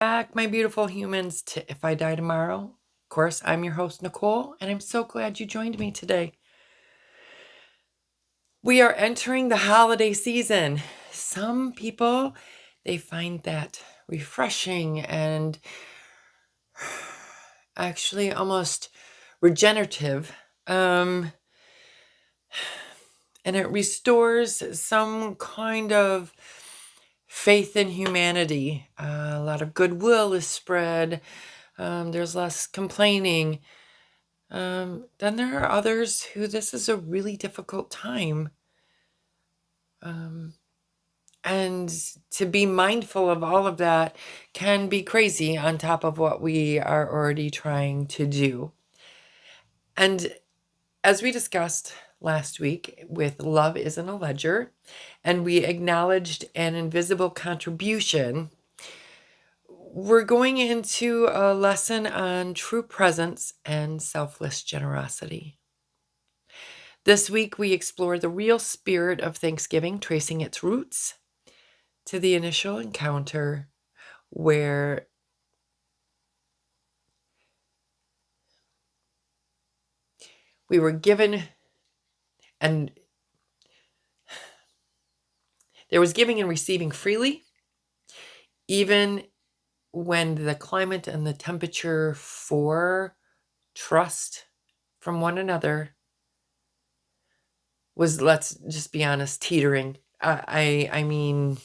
Back, my beautiful humans, to If I Die Tomorrow. Of course, I'm your host, Nicole, and I'm so glad you joined me today. We are entering the holiday season. Some people, they find that refreshing and actually almost regenerative. And it restores some kind of faith in humanity. A lot of goodwill is spread. There's less complaining. Then there are others who this is a really difficult time. And to be mindful of all of that can be crazy on top of what we are already trying to do. And as we discussed last week with Love Isn't a Ledger, and we acknowledged an invisible contribution, we're going into a lesson on true presence and selfless generosity. This week, we explore the real spirit of Thanksgiving, tracing its roots to the initial encounter where we were given, and there was giving and receiving freely, even when the climate and the temperature for trust from one another was, let's just be honest, teetering. I mean,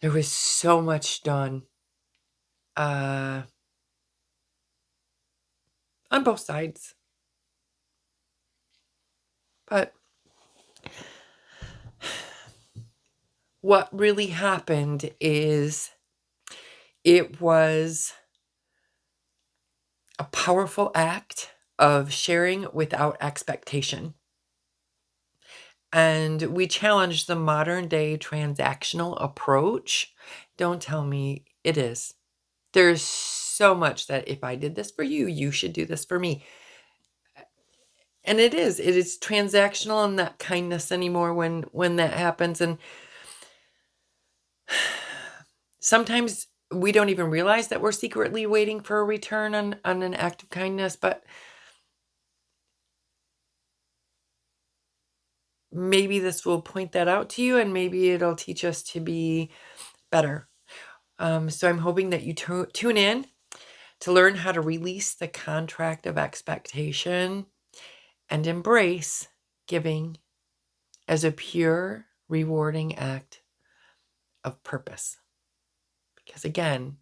there was so much done on both sides. But what really happened is it was a powerful act of sharing without expectation. And we challenged the modern day transactional approach. Don't tell me it is. There's so much that if I did this for you, you should do this for me. And it is transactional and not kindness anymore when that happens. And sometimes we don't even realize that we're secretly waiting for a return on an act of kindness, but maybe this will point that out to you, and maybe it'll teach us to be better. So I'm hoping that you tune in to learn how to release the contract of expectation and embrace giving as a pure, rewarding act of purpose. Because again,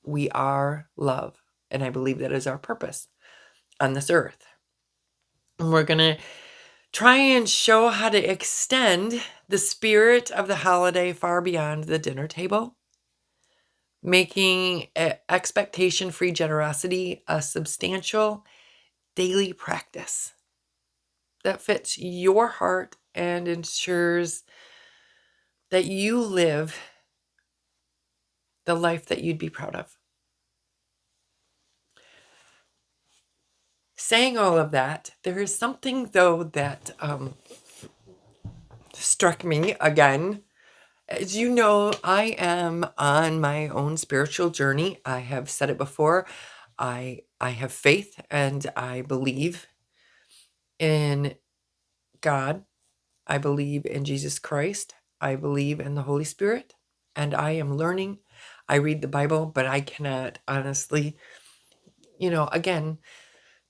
we are love, and I believe that is our purpose on this earth. And we're going to try and show how to extend the spirit of the holiday far beyond the dinner table, making expectation-free generosity a substantial daily practice that fits your heart and ensures that you live the life that you'd be proud of. Saying all of that, there is something, though, that struck me again. As you know, I am on my own spiritual journey. I have said it before. I have faith and I believe in God. I believe in Jesus Christ. I believe in the Holy Spirit. And I am learning. I read the Bible, but I cannot honestly, again,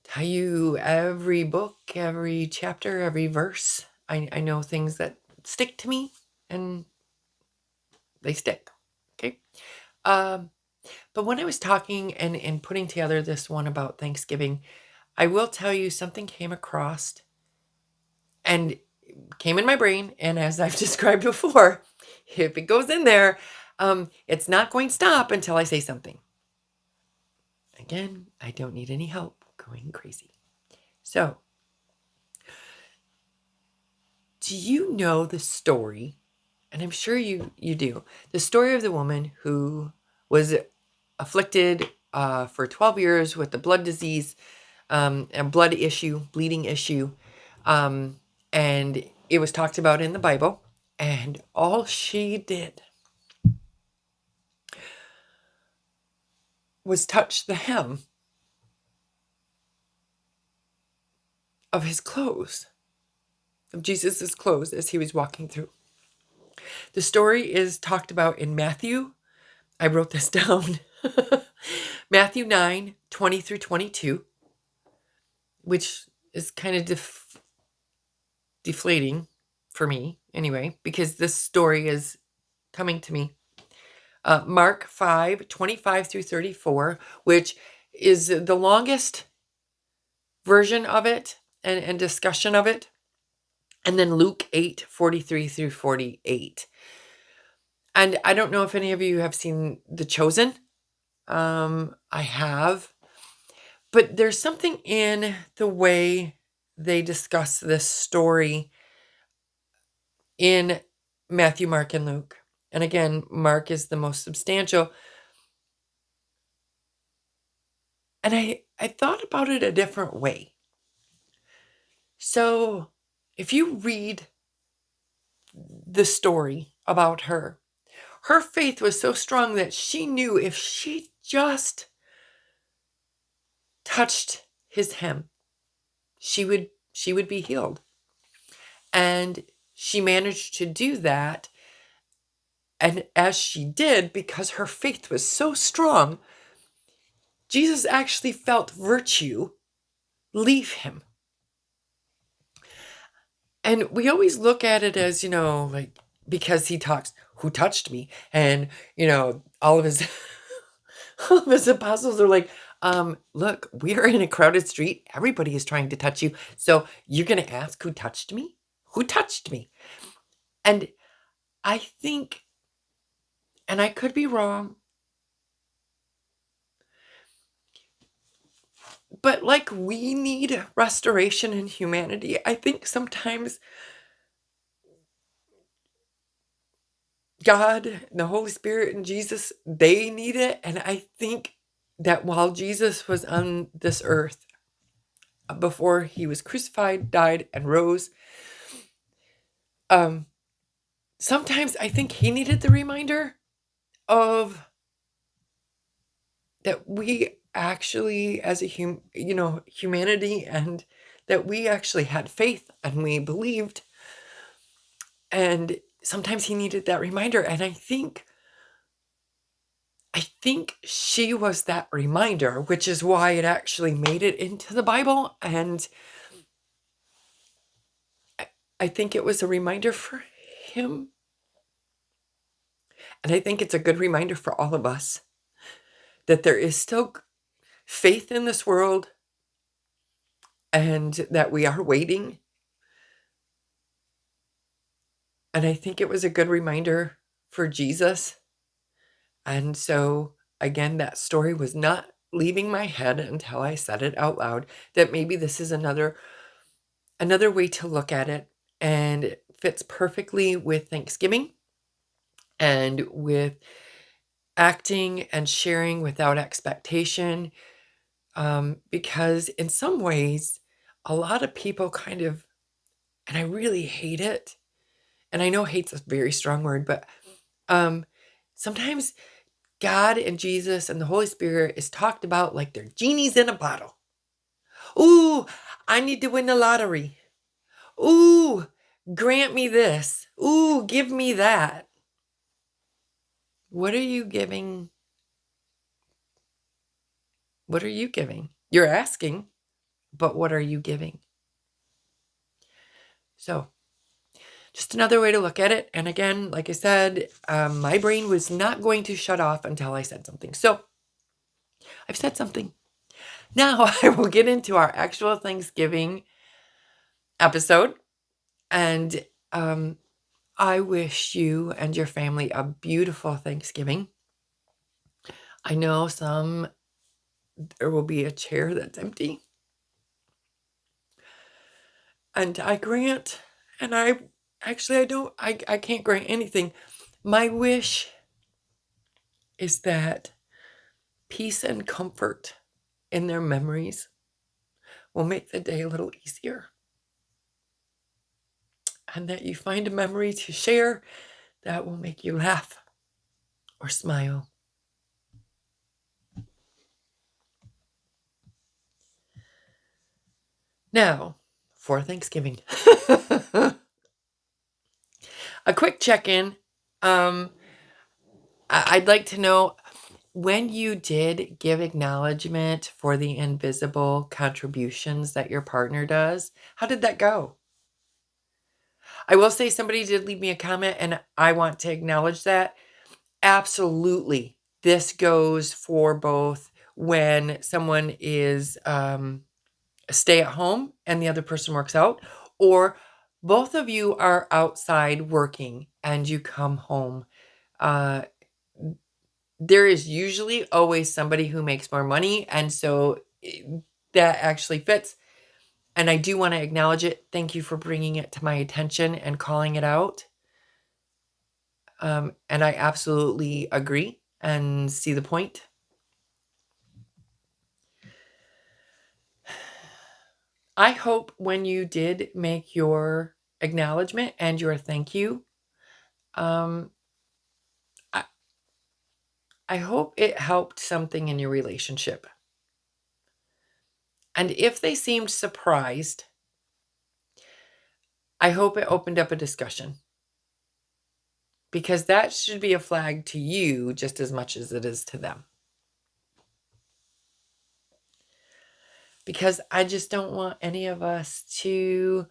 tell you every book, every chapter, every verse. I know things that stick to me, and they stick. Okay. But when I was talking and putting together this one about Thanksgiving, I will tell you something came across and came in my brain. And as I've described before, if it goes in there, it's not going to stop until I say something. Again, I don't need any help going crazy. So, do you know the story? And I'm sure you do. The story of the woman who was afflicted for 12 years with the blood disease, a bleeding issue. And it was talked about in the Bible. And all she did was touch the hem of his clothes, of Jesus's clothes as he was walking through. The story is talked about in Matthew. I wrote this down. Matthew 9:20 through 22, which is kind of deflating for me anyway, because this story is coming to me. Mark 5:25 through 34, which is the longest version of it and discussion of it. And then Luke 8:43 through 48. And I don't know if any of you have seen The Chosen. I have. But there's something in the way they discuss this story in Matthew, Mark, and Luke. And again, Mark is the most substantial. And I thought about it a different way. So if you read the story about her, her faith was so strong that she knew if she just touched his hem, she would be healed. And she managed to do that. And as she did, because her faith was so strong, Jesus actually felt virtue leave him. And we always look at it as, like, because he talks, who touched me? And, all of his all of his apostles are like, look, we are in a crowded street. Everybody is trying to touch you. So you're going to ask who touched me? Who touched me? And I think, and I could be wrong, but like we need restoration in humanity, I think sometimes God, the Holy Spirit, and Jesus, they need it. And I think that while Jesus was on this earth, before he was crucified, died, and rose, sometimes I think he needed the reminder of that we actually, as a humanity, and that we actually had faith and we believed. And sometimes he needed that reminder. And I think she was that reminder, which is why it actually made it into the Bible. And I think it was a reminder for him. And I think it's a good reminder for all of us that there is still faith in this world and that we are waiting. And I think it was a good reminder for Jesus. And so, again, that story was not leaving my head until I said it out loud, that maybe this is another way to look at it, and it fits perfectly with Thanksgiving and with acting and sharing without expectation. Because in some ways, a lot of people kind of, and I really hate it, and I know hate's a very strong word, but sometimes God and Jesus and the Holy Spirit is talked about like they're genies in a bottle. Ooh, I need to win the lottery. Ooh, grant me this. Ooh, give me that. What are you giving? What are you giving? You're asking, but what are you giving? So, just another way to look at it. And again, like I said, my brain was not going to shut off until I said something. So, I've said something. Now I will get into our actual Thanksgiving episode. And I wish you and your family a beautiful Thanksgiving. I know there will be a chair that's empty. And I grant, and I can't grant anything. My wish is that peace and comfort in their memories will make the day a little easier. And that you find a memory to share that will make you laugh or smile. Now, for Thanksgiving, a quick check-in. I'd like to know, when you did give acknowledgement for the invisible contributions that your partner does, how did that go? I will say somebody did leave me a comment, and I want to acknowledge that. Absolutely. This goes for both when someone is stay at home and the other person works out, or both of you are outside working and you come home. Uh, there is usually always somebody who makes more money, and so that actually fits. And I do want to acknowledge it. Thank you for bringing it to my attention and calling it out. And I absolutely agree and see the point. I hope when you did make your acknowledgement and your thank you, um, I, I hope it helped something in your relationship. And if they seemed surprised, I hope it opened up a discussion, because that should be a flag to you just as much as it is to them. Because I just don't want any of us to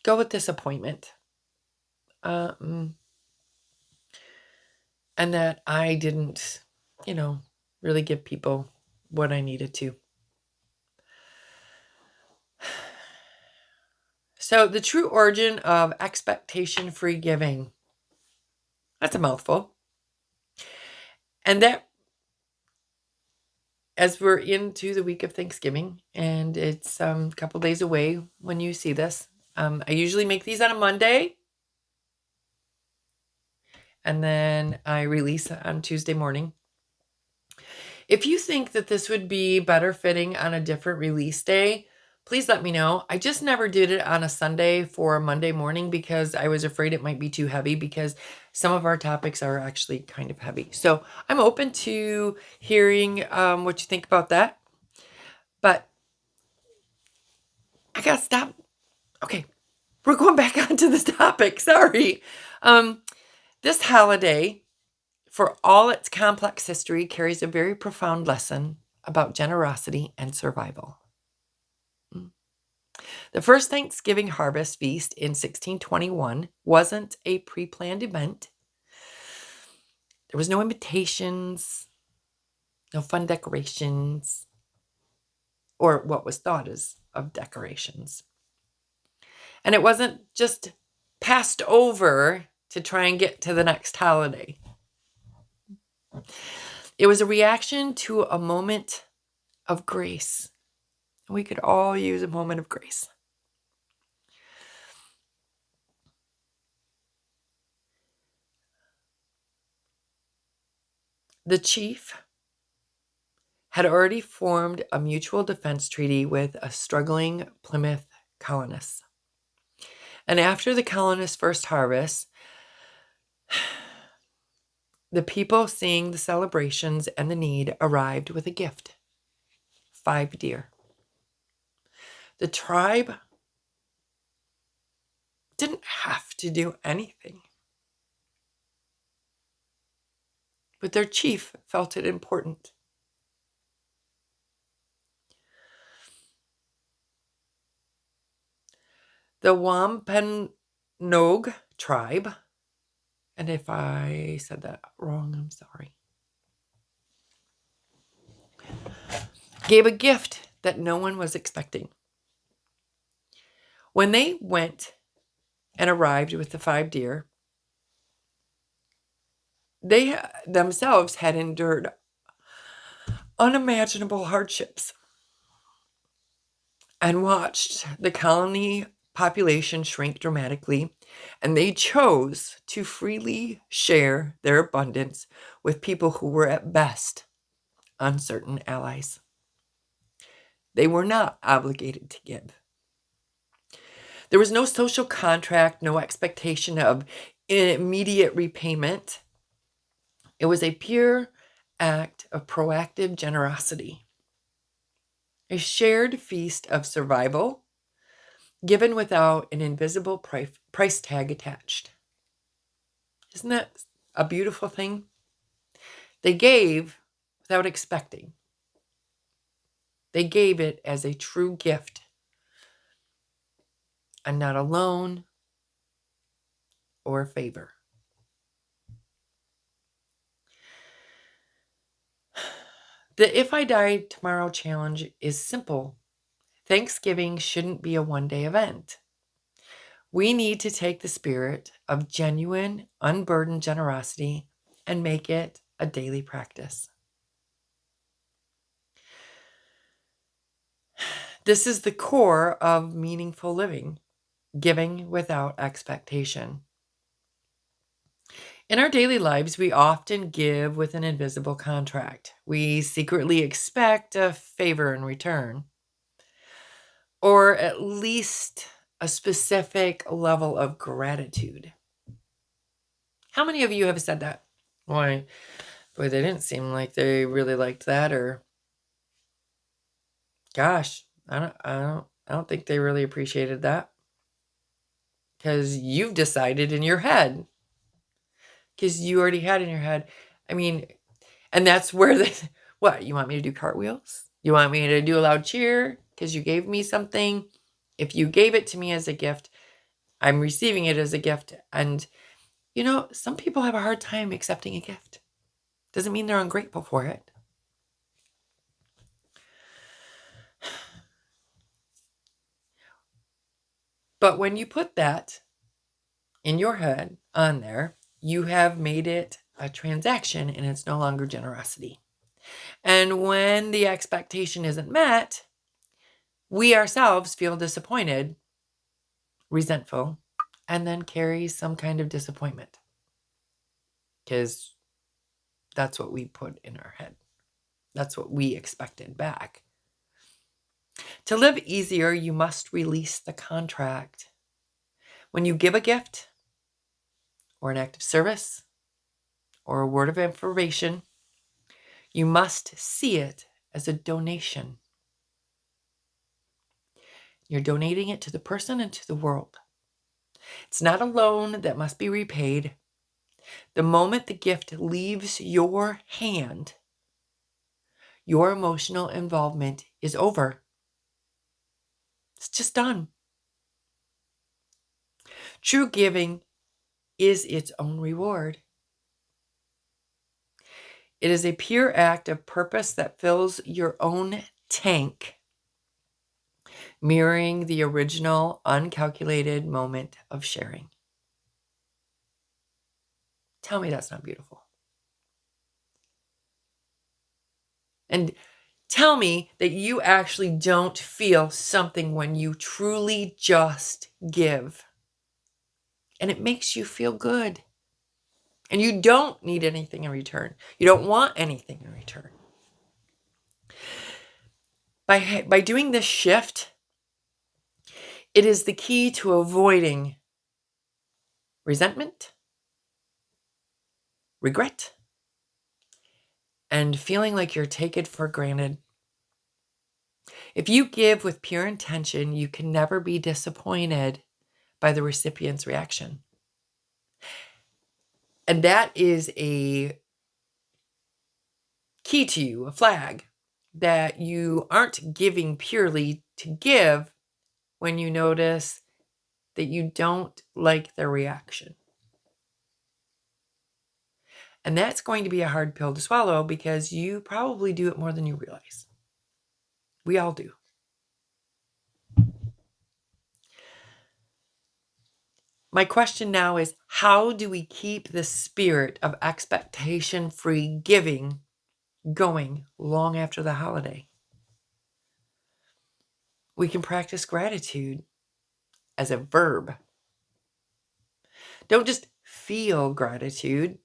go with disappointment. And that I didn't, really give people what I needed to. So, the true origin of expectation-free giving. That's a mouthful. And that, as we're into the week of Thanksgiving, and it's a couple days away when you see this, I usually make these on a Monday, and then I release on Tuesday morning. If you think that this would be better fitting on a different release day, please let me know. I just never did it on a Sunday for Monday morning because I was afraid it might be too heavy, because some of our topics are actually kind of heavy. So I'm open to hearing what you think about that. But I gotta stop. Okay, we're going back onto the topic. Sorry. This holiday, for all its complex history, carries a very profound lesson about generosity and survival. The first Thanksgiving harvest feast in 1621 wasn't a pre-planned event. There was no invitations, no fun decorations, or what was thought as of decorations. And it wasn't just passed over to try and get to the next holiday. It was a reaction to a moment of grace. We could all use a moment of grace. The chief had already formed a mutual defense treaty with a struggling Plymouth colonists. And after the colonists' first harvest, the people, seeing the celebrations and the need, arrived with a gift: 5 deer. The tribe didn't have to do anything, but their chief felt it important. The Wampanoag tribe, and if I said that wrong, I'm sorry, gave a gift that no one was expecting. When they went and arrived with the 5 deer, they themselves had endured unimaginable hardships and watched the colony population shrink dramatically, and they chose to freely share their abundance with people who were at best uncertain allies. They were not obligated to give. There was no social contract, no expectation of in immediate repayment. It was a pure act of proactive generosity, a shared feast of survival given without an invisible price tag attached. Isn't that a beautiful thing? They gave without expecting. They gave it as a true gift and not a loan or a favor. The If I Die Tomorrow challenge is simple. Thanksgiving shouldn't be a one-day event. We need to take the spirit of genuine, unburdened generosity and make it a daily practice. This is the core of meaningful living, giving without expectation. In our daily lives, we often give with an invisible contract. We secretly expect a favor in return, or at least a specific level of gratitude. How many of you have said that? Boy, they didn't seem like they really liked that, or gosh, I don't think they really appreciated that. Because you've decided in your head, because you already had in your head. I mean, and that's where what, you want me to do cartwheels? You want me to do a loud cheer because you gave me something? If you gave it to me as a gift, I'm receiving it as a gift. And, some people have a hard time accepting a gift. Doesn't mean they're ungrateful for it. But when you put that in your head on there, you have made it a transaction and it's no longer generosity. And when the expectation isn't met, we ourselves feel disappointed, resentful, and then carry some kind of disappointment. Because that's what we put in our head. That's what we expected back. To live easier, you must release the contract. When you give a gift, or an act of service, or a word of information, you must see it as a donation. You're donating it to the person and to the world. It's not a loan that must be repaid. The moment the gift leaves your hand, your emotional involvement is over. It's just done. True giving is its own reward. It is a pure act of purpose that fills your own tank, mirroring the original uncalculated moment of sharing. Tell me that's not beautiful. And tell me that you actually don't feel something when you truly just give. And it makes you feel good. And you don't need anything in return. You don't want anything in return. By doing this shift, it is the key to avoiding resentment, regret, and feeling like you're taken for granted. If you give with pure intention, you can never be disappointed by the recipient's reaction. And that is a key to you, a flag, that you aren't giving purely to give when you notice that you don't like the reaction. And that's going to be a hard pill to swallow because you probably do it more than you realize. We all do. My question now is, how do we keep the spirit of expectation-free giving going long after the holiday? We can practice gratitude as a verb. Don't just feel gratitude,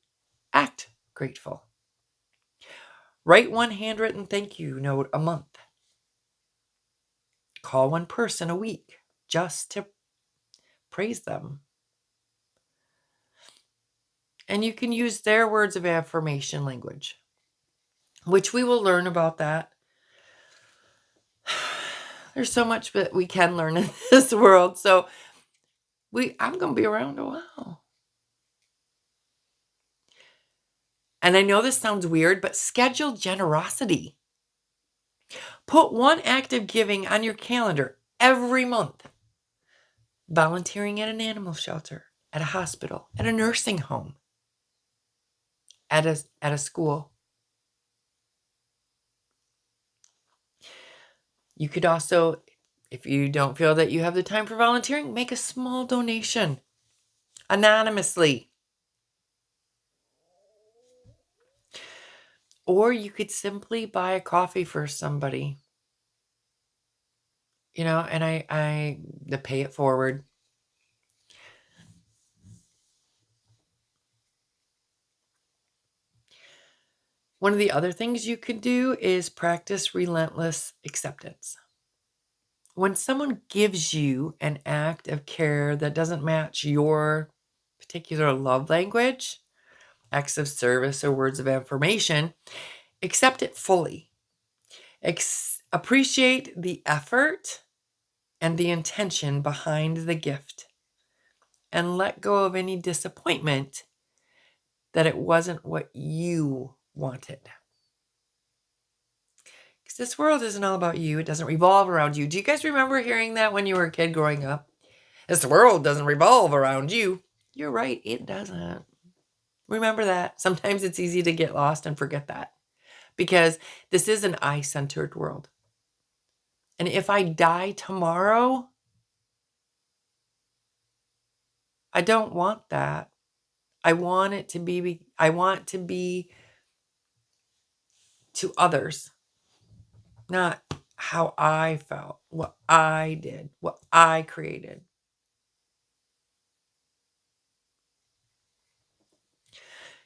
act grateful. Write one handwritten thank you note a month. Call one person a week just to praise them. And you can use their words of affirmation language, which we will learn about that. There's so much that we can learn in this world. So I'm going to be around a while. And I know this sounds weird, but schedule generosity. Put one act of giving on your calendar every month. Volunteering at an animal shelter, at a hospital, at a nursing home, at a school. You could also, if you don't feel that you have the time for volunteering, make a small donation anonymously. Or you could simply buy a coffee for somebody. And I pay it forward. One of the other things you could do is practice relentless acceptance. When someone gives you an act of care that doesn't match your particular love language, acts of service, or words of affirmation, accept it fully. Appreciate the effort and the intention behind the gift, and let go of any disappointment that it wasn't what you wanted. Because this world isn't all about you. It doesn't revolve around you. Do you guys remember hearing that when you were a kid growing up? This world doesn't revolve around you. You're right, it doesn't. Remember that. Sometimes it's easy to get lost and forget that, because this is an I-centered world. And if I die tomorrow, I don't want that. I want to be to others, not how I felt, what I did, what I created.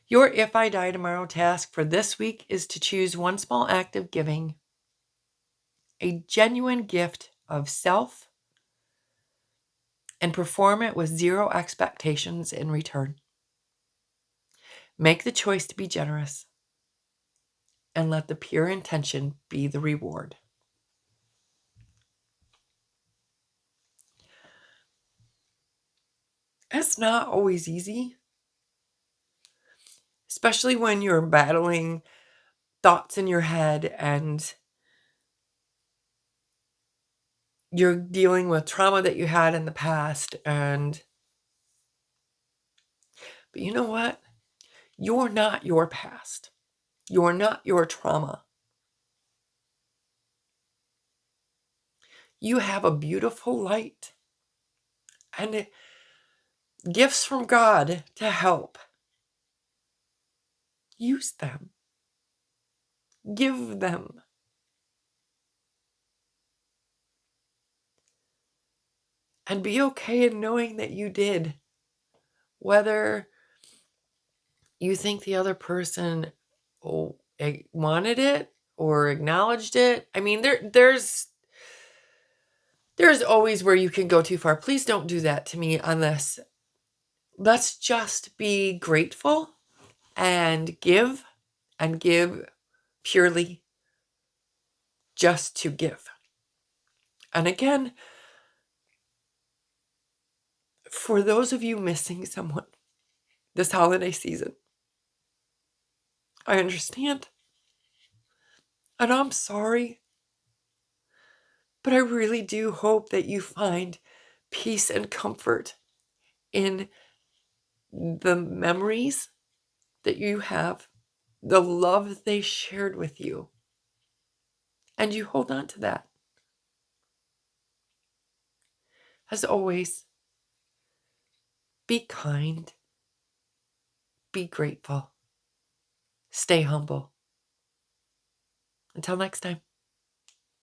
Your If I Die Tomorrow task for this week is to choose one small act of giving, a genuine gift of self, and perform it with zero expectations in return. Make the choice to be generous, and let the pure intention be the reward. It's not always easy, especially when you're battling thoughts in your head and you're dealing with trauma that you had in the past. But you know what? You're not your past. You're not your trauma. You have a beautiful light and gifts from God to help. Use them. Give them. And be okay in knowing that you did. Whether you think the other person wanted it or acknowledged it. I mean, there's always where you can go too far. Please don't do that to me on this. Let's just be grateful and give purely just to give. And again, for those of you missing someone this holiday season, I understand. And I'm sorry. But I really do hope that you find peace and comfort in the memories that you have, the love they shared with you, and you hold on to that. As always, be kind, be grateful, stay humble. Until next time.